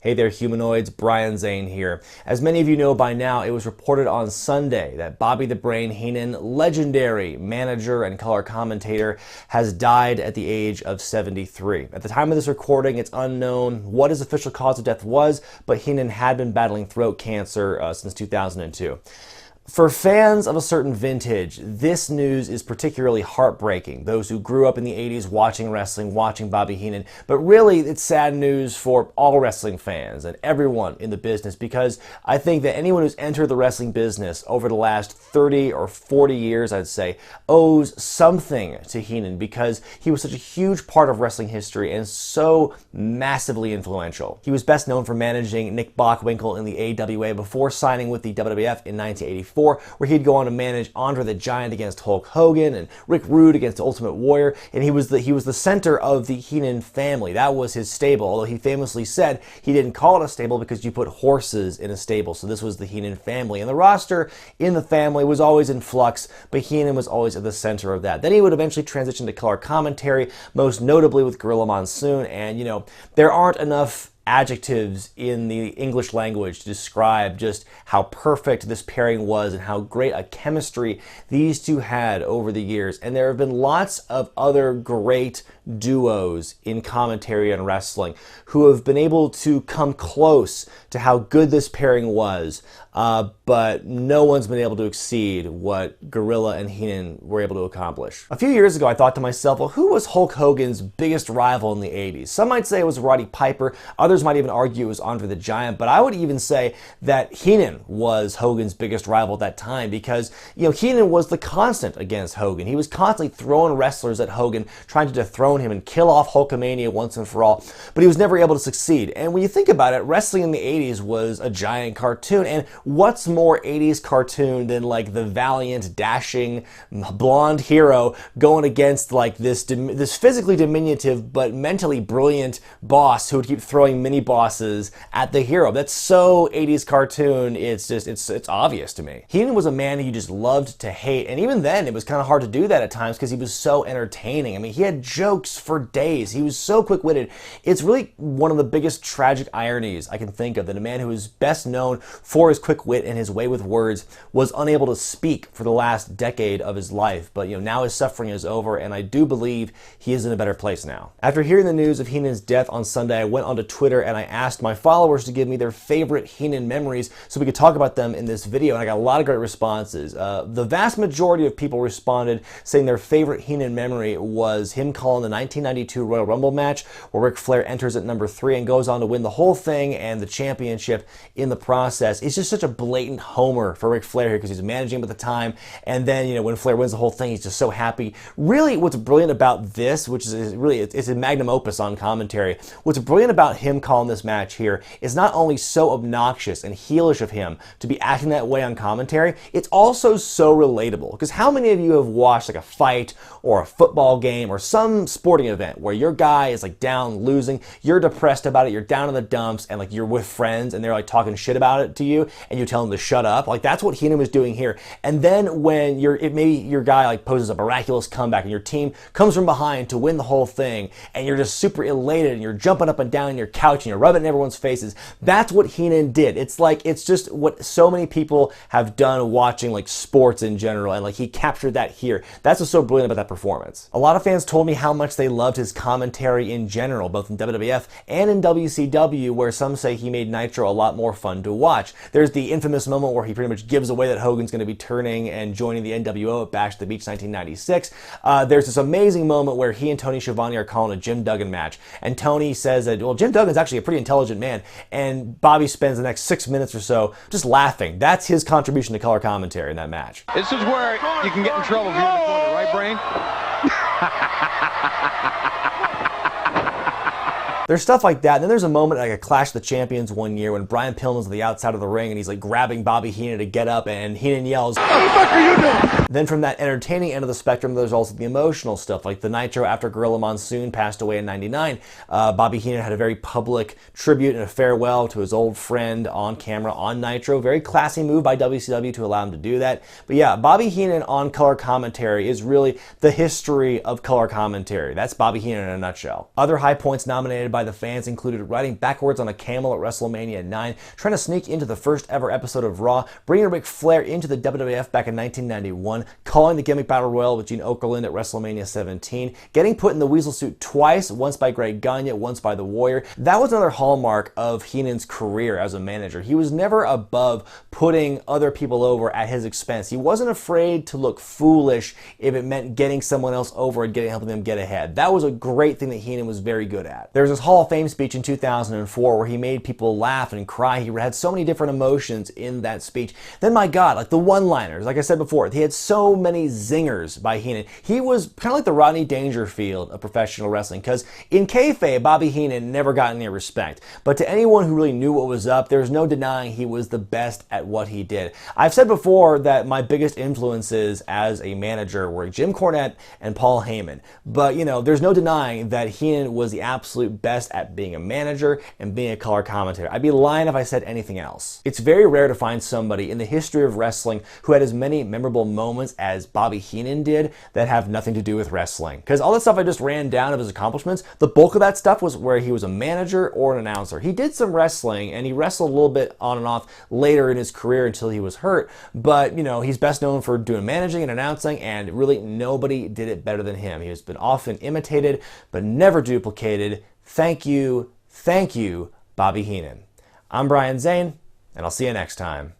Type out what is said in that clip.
Hey there, humanoids. Brian Zane here. As many of you know by now, it was reported on Sunday that Bobby the Brain Heenan, legendary manager and color commentator, has died at the age of 73. At the time of this recording, it's unknown what his official cause of death was, but Heenan had been battling throat cancer since 2002. For fans of a certain vintage, this news is particularly heartbreaking. Those who grew up in the 80s watching wrestling, watching Bobby Heenan. But really, it's sad news for all wrestling fans and everyone in the business, because I think that anyone who's entered the wrestling business over the last 30 or 40 years, I'd say, owes something to Heenan, because he was such a huge part of wrestling history and so massively influential. He was best known for managing Nick Bockwinkel in the AWA before signing with the WWF in 1984. Where he'd go on to manage Andre the Giant against Hulk Hogan and Rick Rude against the Ultimate Warrior, and he was the center of the Heenan family. That was his stable, although he famously said he didn't call it a stable because you put horses in a stable, so this was the Heenan family. And the roster in the family was always in flux, but Heenan was always at the center of that. Then he would eventually transition to color commentary, most notably with Gorilla Monsoon, and there aren't enough adjectives in the English language to describe just how perfect this pairing was and how great a chemistry these two had over the years. And there have been lots of other great duos in commentary and wrestling who have been able to come close to how good this pairing was, but no one's been able to exceed what Gorilla and Heenan were able to accomplish. A few years ago, I thought to myself, well, who was Hulk Hogan's biggest rival in the 80s? Some might say it was Roddy Piper, others might even argue it was Andre the Giant, but I would even say that Heenan was Hogan's biggest rival at that time, because Heenan was the constant against Hogan. He was constantly throwing wrestlers at Hogan, trying to dethrone him and kill off Hulkamania once and for all, but he was never able to succeed. And when you think about it, wrestling in the 80s was a giant cartoon, and what's more 80s cartoon than like the valiant, dashing, blonde hero going against like this physically diminutive but mentally brilliant boss who would keep throwing mini bosses at the hero. That's so 80s cartoon, it's obvious to me. Heenan was a man who you just loved to hate, and even then it was kind of hard to do that at times because he was so entertaining. I mean, he had jokes for days. He was so quick-witted. It's really one of the biggest tragic ironies I can think of, that a man who is best known for his quick wit and his way with words was unable to speak for the last decade of his life. But now his suffering is over, and I do believe he is in a better place now. After hearing the news of Heenan's death on Sunday, I went onto Twitter and I asked my followers to give me their favorite Heenan memories so we could talk about them in this video, and I got a lot of great responses. The vast majority of people responded saying their favorite Heenan memory was him calling the 1992 Royal Rumble match where Ric Flair enters at number 3 and goes on to win the whole thing and the championship in the process. It's just such a blatant homer for Ric Flair here because he's managing him at the time, and then when Flair wins the whole thing, he's just so happy. Really, what's brilliant about this, which is really, it's a magnum opus on commentary, what's brilliant about him calling this match here is not only so obnoxious and heelish of him to be acting that way on commentary, it's also so relatable. Because how many of you have watched like a fight or a football game or some sporting event where your guy is like down losing, you're depressed about it, you're down in the dumps, and like you're with friends and they're like talking shit about it to you and you tell them to shut up? Like that's what Heenan was doing here. And then when maybe your guy like poses a miraculous comeback and your team comes from behind to win the whole thing and you're just super elated and you're jumping up and down in your couch and you're rubbing it in everyone's faces. That's what Heenan did. It's just what so many people have done watching like sports in general, and like he captured that here. That's what's so brilliant about that performance. A lot of fans told me how much they loved his commentary in general, both in WWF and in WCW, where some say he made Nitro a lot more fun to watch. There's the infamous moment where he pretty much gives away that Hogan's going to be turning and joining the NWO at Bash at the Beach 1996. There's this amazing moment where he and Tony Schiavone are calling a Jim Duggan match, and Tony says that, well, Jim Duggan's actually a pretty intelligent man, and Bobby spends the next 6 minutes or so just laughing. That's his contribution to color commentary in that match. This is where you can get in trouble if you're in the corner, right, Brain? There's stuff like that. And then there's a moment like a Clash of the Champions one year when Brian Pillman's on the outside of the ring and he's like grabbing Bobby Heenan to get up, and Heenan yells, "What the fuck are you doing?" Then from that entertaining end of the spectrum, there's also the emotional stuff, like the Nitro after Gorilla Monsoon passed away in '99. Bobby Heenan had a very public tribute and a farewell to his old friend on camera on Nitro. Very classy move by WCW to allow him to do that. But yeah, Bobby Heenan on color commentary is really the history of color commentary. That's Bobby Heenan in a nutshell. Other high points nominated by by the fans included riding backwards on a camel at WrestleMania 9, trying to sneak into the first ever episode of Raw, bringing Ric Flair into the WWF back in 1991, calling the gimmick battle royal with Gene Okerlund at WrestleMania 17, getting put in the weasel suit twice, once by Greg Gagne, once by The Warrior. That was another hallmark of Heenan's career as a manager. He was never above putting other people over at his expense. He wasn't afraid to look foolish if it meant getting someone else over and helping them get ahead. That was a great thing that Heenan was very good at. There was this Hall of Fame speech in 2004 where he made people laugh and cry. He had so many different emotions in that speech. Then, my God, like the one-liners, like I said before, he had so many zingers by Heenan. He was kind of like the Rodney Dangerfield of professional wrestling, because in kayfabe, Bobby Heenan never got any respect. But to anyone who really knew what was up, there's no denying he was the best at what he did. I've said before that my biggest influences as a manager were Jim Cornette and Paul Heyman. But, you know, there's no denying that Heenan was the absolute best at being a manager and being a color commentator. I'd be lying if I said anything else. It's very rare to find somebody in the history of wrestling who had as many memorable moments as Bobby Heenan did that have nothing to do with wrestling. Because all the stuff I just ran down of his accomplishments, the bulk of that stuff was where he was a manager or an announcer. He did some wrestling, and he wrestled a little bit on and off later in his career until he was hurt. But, you know, he's best known for doing managing and announcing, and really nobody did it better than him. He has been often imitated, but never duplicated. Thank you, Bobby Heenan. I'm Brian Zane, and I'll see you next time.